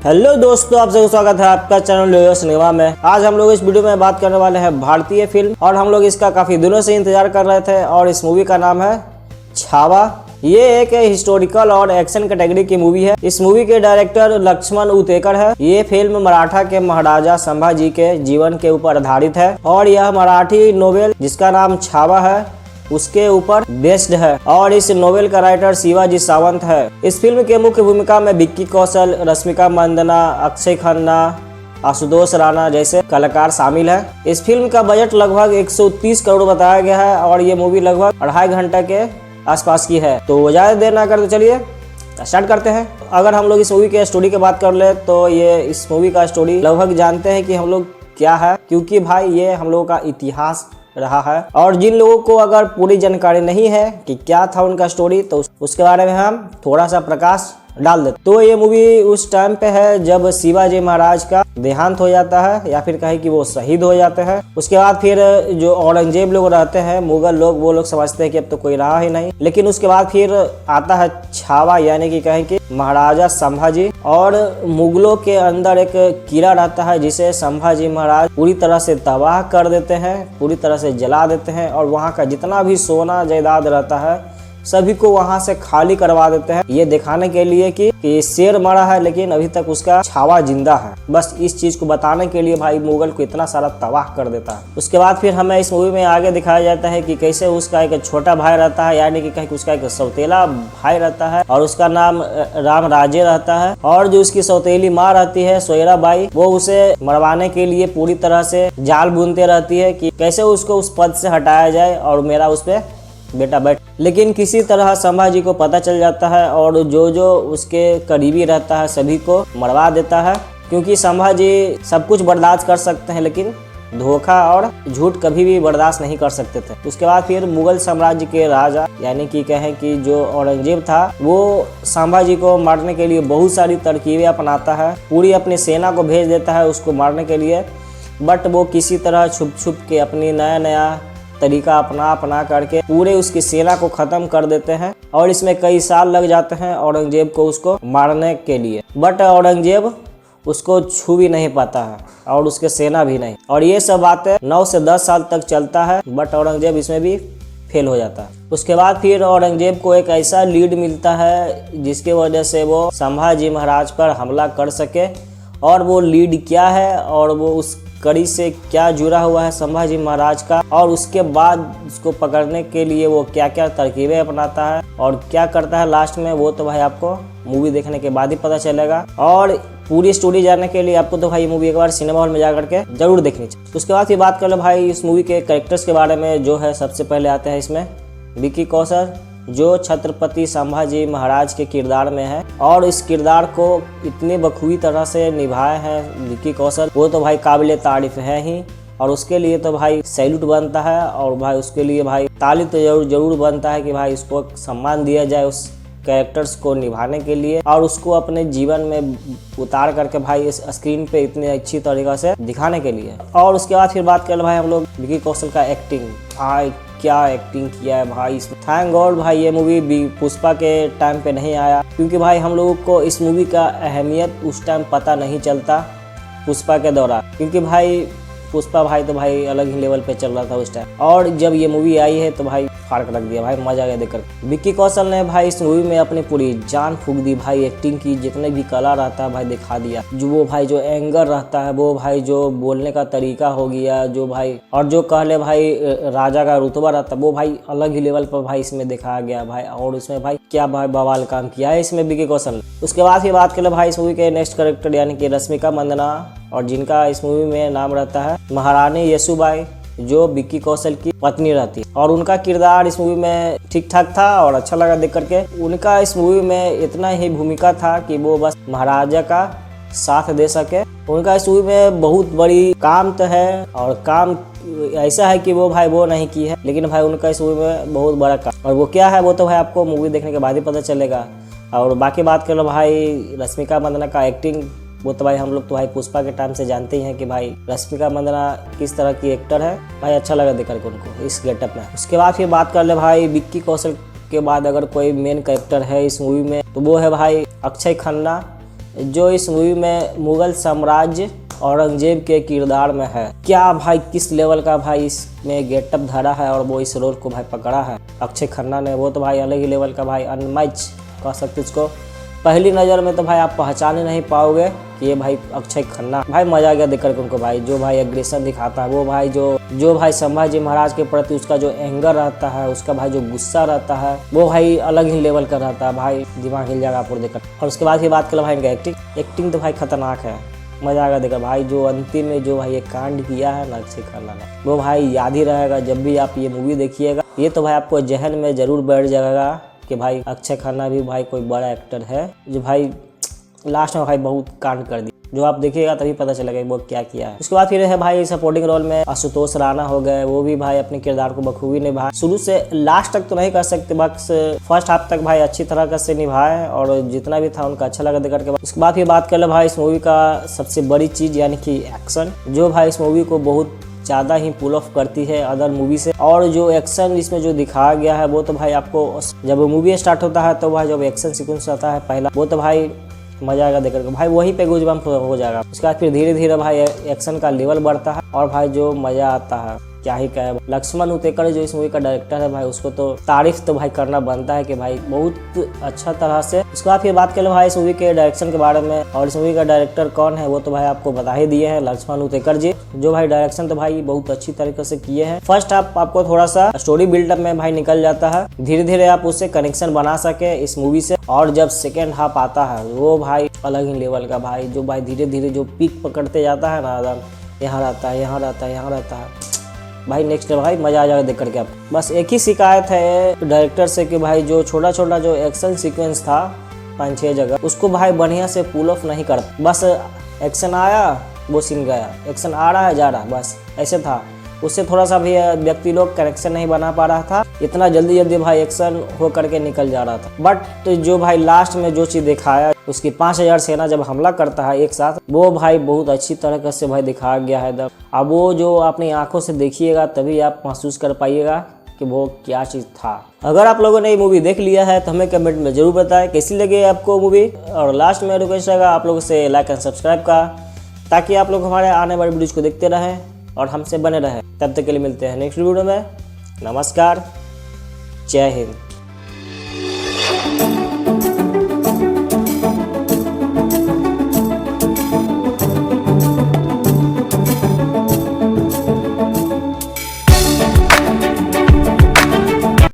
Hello दोस्तों, आप सबका स्वागत है आपका चैनल लोयो सिनेमा में। आज हम लोग इस वीडियो में बात करने वाले हैं भारतीय फिल्म, और हम लोग इसका काफी दिनों से इंतजार कर रहे थे। और इस मूवी का नाम है छावा। ये एक हिस्टोरिकल और एक्शन कैटेगरी की मूवी है। इस मूवी के डायरेक्टर लक्ष्मण उतेकर है। ये फिल्म मराठा के महाराजा संभाजी के जीवन के ऊपर आधारित है, और यह मराठी नोवेल जिसका नाम छावा है उसके ऊपर बेस्ड है। और इस नोवेल का राइटर शिवाजी सावंत है। इस फिल्म के मुख्य भूमिका में विक्की कौशल, रश्मिका मंदाना, अक्षय खन्ना, आशुतोष राणा जैसे कलाकार शामिल है। इस फिल्म का बजट लगभग 130 करोड़ बताया गया है, और ये मूवी लगभग 2.5 घंटे के आसपास की है। तो ज्यादा देर ना करते चलिए स्टार्ट करते हैं। अगर हम लोग इस मूवी के स्टोरी की बात कर ले तो ये इस मूवी का स्टोरी लगभग जानते हैं कि हम लोग क्या है, क्योंकि भाई ये हम लोगों का इतिहास रहा है। और जिन लोगों को अगर पूरी जानकारी नहीं है कि क्या था उनका स्टोरी, तो उसके बारे में हम थोड़ा सा प्रकाश डाल देते। तो ये मूवी उस टाइम पे है जब शिवाजी महाराज का देहांत हो जाता है, या फिर कहे कि वो शहीद हो जाते हैं। उसके बाद फिर जो औरंगजेब लोग रहते हैं, मुगल लोग, वो लोग समझते हैं कि अब तो कोई रहा ही नहीं। लेकिन उसके बाद फिर आता है छावा, यानी कि कहें कि महाराजा संभाजी। और मुगलों के अंदर एक कीड़ा रहता है जिसे संभाजी महाराज पूरी तरह से तबाह कर देते हैं, पूरी तरह से जला देते हैं। और वहाँ का जितना भी सोना जायदाद रहता है सभी को वहां से खाली करवा देते हैं, ये दिखाने के लिए कि शेर मरा है लेकिन अभी तक उसका छावा जिंदा है। बस इस चीज को बताने के लिए भाई मुगल को इतना सारा तबाह कर देता है। उसके बाद फिर हमें इस मूवी में आगे दिखाया जाता है कि कैसे उसका एक छोटा भाई रहता है, यानी कि कहीं उसका एक सौतेला भाई रहता है, और उसका नाम राम राजे रहता है। और जो उसकी सौतेली माँ रहती है सोयरा बाई, वो उसे मरवाने के लिए पूरी तरह से जाल बुनते रहती है कि कैसे उसको उस पद से हटाया जाए और मेरा उस पे बेटा बैठ। लेकिन किसी तरह संभाजी को पता चल जाता है, और जो उसके करीबी रहता है सभी को मरवा देता है, क्योंकि संभाजी सब कुछ बर्दाश्त कर सकते हैं लेकिन धोखा और झूठ कभी भी बर्दाश्त नहीं कर सकते थे। उसके बाद फिर मुगल साम्राज्य के राजा, यानी कि कहें कि जो औरंगजेब था, वो संभाजी को मारने के लिए बहुत सारी तरकीबें अपनाता है, पूरी अपनी सेना को भेज देता है उसको मारने के लिए। बट वो किसी तरह छुप छुप के अपनी नया तरीका अपना करके पूरे उसकी सेना को खत्म कर देते हैं। और इसमें कई साल लग जाते हैं औरंगजेब को उसको मारने के लिए। बट औरंगजेब उसको छू भी नहीं पाता है, और उसके सेना भी नहीं। और ये सब बातें 9 से 10 साल तक चलता है, बट औरंगजेब इसमें भी फेल हो जाता है। उसके बाद फिर औरंगजेब को एक ऐसा लीड मिलता है जिसकी वजह से वो संभाजी महाराज पर हमला कर सके। और वो लीड क्या है, और वो उस कड़ी से क्या जुड़ा हुआ है संभाजी महाराज का, और उसके बाद उसको पकड़ने के लिए वो क्या क्या तरकीबें अपनाता है और क्या करता है लास्ट में, वो तो भाई आपको मूवी देखने के बाद ही पता चलेगा। और पूरी स्टोरी जानने के लिए आपको तो भाई मूवी एक बार सिनेमा हॉल में जा करके जरूर देखनी चाहिए। उसके बाद फिर बात कर लो भाई इस मूवी के कैरेक्टर्स के बारे में। जो है सबसे पहले आते हैं इसमें विक्की कौशल, जो छत्रपति संभाजी महाराज के किरदार में है। और इस किरदार को इतनी बखूबी तरह से निभाए हैं विक्की कौशल, वो तो भाई काबिले तारीफ है ही। और उसके लिए तो भाई सैल्यूट बनता है, और भाई उसके लिए भाई ताली तो जरूर बनता है कि भाई उसको सम्मान दिया जाए उस कैरेक्टर्स को निभाने के लिए, और उसको अपने जीवन में उतार करके भाई इस स्क्रीन पे इतनी अच्छी तरीक़ा से दिखाने के लिए। और उसके बाद फिर बात कर भाई हम लोग विक्की कौशल का एक्टिंग। भाई क्या एक्टिंग किया है भाई इसमें। थैंक गॉड भाई ये मूवी पुष्पा के टाइम पे नहीं आया, क्योंकि भाई हम लोगों को इस मूवी का अहमियत उस टाइम पता नहीं चलता पुष्पा के दौरान, क्योंकि भाई पुष्पा भाई तो भाई अलग ही लेवल पे चल रहा था उस टाइम। और जब ये मूवी आई है तो भाई फाड़ रख दिया भाई, मजा आ गया देखकर। विक्की कौशल ने भाई इस मूवी में अपनी पूरी जान फूंक दी भाई, एक्टिंग की जितने भी कला रहता है भाई दिखा दिया। जो वो भाई जो एंगर रहता है, वो भाई जो बोलने का तरीका हो गया, जो भाई और जो कहले भाई राजा का रुतबा रहता है, वो भाई अलग ही लेवल पर भाई इसमें दिखाया गया भाई। और उसमें भाई क्या भाई बवाल काम किया है इसमें विक्की कौशल। उसके बाद फिर बात करें भाई इस मूवी के नेक्स्ट कैरेक्टर, यानी कि रश्मिका मंदाना, और जिनका इस मूवी में नाम रहता है महारानी येसुबाई, जो विक्की कौशल की पत्नी रहती है। और उनका किरदार इस मूवी में ठीक ठाक था और अच्छा लगा देख करके। उनका इस मूवी में इतना ही भूमिका था कि वो बस महाराजा का साथ दे सके। उनका इस मूवी में बहुत बड़ी काम तो है, और काम ऐसा है कि वो भाई वो नहीं की है, लेकिन भाई उनका इस मूवी में बहुत बड़ा काम, और वो क्या है वो तो भाई आपको मूवी देखने के बाद ही पता चलेगा। और बाकी बात कर लो भाई रश्मिका मंदाना का एक्टिंग, वो तो भाई हम लोग तो भाई पुष्पा के टाइम से जानते ही हैं कि भाई रश्मिका मंदाना किस तरह की एक्टर है। भाई अच्छा लगा देखकर उनको इस गेटअप में। उसके बाद फिर बात कर ले भाई विक्की कौशल के बाद अगर कोई मेन कैरेक्टर है इस मूवी में, तो वो है भाई अक्षय खन्ना, जो इस मूवी में मुगल साम्राज्य औरंगजेब के किरदार में है। क्या भाई किस लेवल का भाई इसमें गेटअप धरा है और वो इस रोल को भाई पकड़ा है अक्षय खन्ना ने, वो तो भाई अलग ही लेवल का भाई अनमैच कह सकते इसको। पहली नज़र में तो भाई आप पहचान ही नहीं पाओगे कि ये भाई अक्षय खन्ना। भाई मजा आ गया देख कर उनको भाई, जो भाई एग्रेशन दिखाता है वो भाई जो भाई संभाजी महाराज के प्रति उसका जो एंगर रहता है, उसका भाई जो गुस्सा रहता है वो भाई अलग ही लेवल का रहता है भाई, दिमाग हिल जाएगा आपको देखकर। और उसके बाद ही बात करें भाई इनका एक्टिंग तो भाई खतरनाक है, मजा आएगा देखा भाई। जो अंतिम में जो भाई ये कांड किया है ना अक्षय खन्ना ने, वो भाई याद ही रहेगा जब भी आप ये मूवी देखिएगा। ये तो भाई आपको जहन में जरूर बैठ जाएगा कि भाई अक्षय खन्ना भी भाई कोई बड़ा एक्टर है, जो भाई लास्ट में भाई बहुत कांड कर दी, जो आप देखिएगा तभी पता चलेगा वो क्या किया है। उसके बाद फिर है भाई सपोर्टिंग रोल में आशुतोष राणा हो गए, वो भी भाई अपने किरदार को बखूबी निभाए, शुरू से लास्ट तक तो नहीं कर सकते बस फर्स्ट हाफ तक भाई अच्छी तरह से निभाए और जितना भी था उनका अच्छा लगा देखकर के। उसके बाद फिर बात कर ले भाई इस मूवी का सबसे बड़ी चीज यानी कि एक्शन, जो भाई इस मूवी को बहुत ज़्यादा ही पुल ऑफ करती है अदर मूवी से। और जो एक्शन इसमें जो दिखाया गया है वो तो भाई आपको जब मूवी स्टार्ट होता है तो भाई जब एक्शन सीक्वेंस आता है पहला, वो तो भाई मजा आएगा देखकर भाई, वहीं पे गूज़बम्प हो जाएगा। उसके बाद फिर धीरे धीरे भाई एक्शन का लेवल बढ़ता है और भाई जो मजा आता है क्या ही कहे। लक्ष्मण उतेकर जो इस मूवी का डायरेक्टर है भाई, उसको तो तारीफ तो भाई करना बनता है कि भाई बहुत अच्छा तरह से। उसके बाद फिर बात करें भाई इस मूवी के डायरेक्शन के बारे में, और इस मूवी का डायरेक्टर कौन है वो तो भाई आपको बता ही दिए हैं, लक्ष्मण उतेकर जी, जो भाई डायरेक्शन तो भाई बहुत अच्छी तरीके से किए हैं। फर्स्ट हाफ आपको थोड़ा सा स्टोरी बिल्डअप में भाई निकल जाता है, धीरे धीरे आप उससे कनेक्शन बना सके इस मूवी से, और जब सेकेंड हाफ आता है वो भाई अलग ही लेवल का भाई, जो भाई धीरे धीरे जो पीक पकड़ते जाता है ना, यहाँ रहता है यहाँ रहता है यहाँ रहता है भाई, नेक्स्ट भाई मजा आ जाएगा देख करके आप। बस एक ही शिकायत है डायरेक्टर से कि भाई जो छोटा छोटा जो एक्शन सीक्वेंस था 5-6 जगह, उसको भाई बढ़िया से पुल ऑफ नहीं करता। बस एक्शन आया वो सीन गया, एक्शन आ रहा है जा रहा, बस ऐसे था। उससे थोड़ा सा भी व्यक्ति लोग कनेक्शन नहीं बना पा रहा था, इतना जल्दी जल्दी भाई एक्शन हो करके निकल जा रहा था। बट जो भाई लास्ट में जो चीज़ दिखाया, उसकी 5000 सेना जब हमला करता है एक साथ, वो भाई बहुत अच्छी तरह से भाई दिखाया गया है। अब वो जो अपनी आंखों से देखिएगा तभी आप महसूस कर पाइएगा कि वो क्या चीज़ था। अगर आप लोगों ने ये मूवी देख लिया है तो हमें कमेंट में जरूर बताएं कैसी लगी आपको मूवी। और लास्ट में रिक्वेस्ट रहेगा आप लोगों से लाइक एंड सब्सक्राइब का, ताकि आप लोग हमारे आने वाली वीडियोज़ को देखते रहें और हमसे बने रहें। तब तक के लिए मिलते हैं नेक्स्ट वीडियो में। नमस्कार, जय हिंद।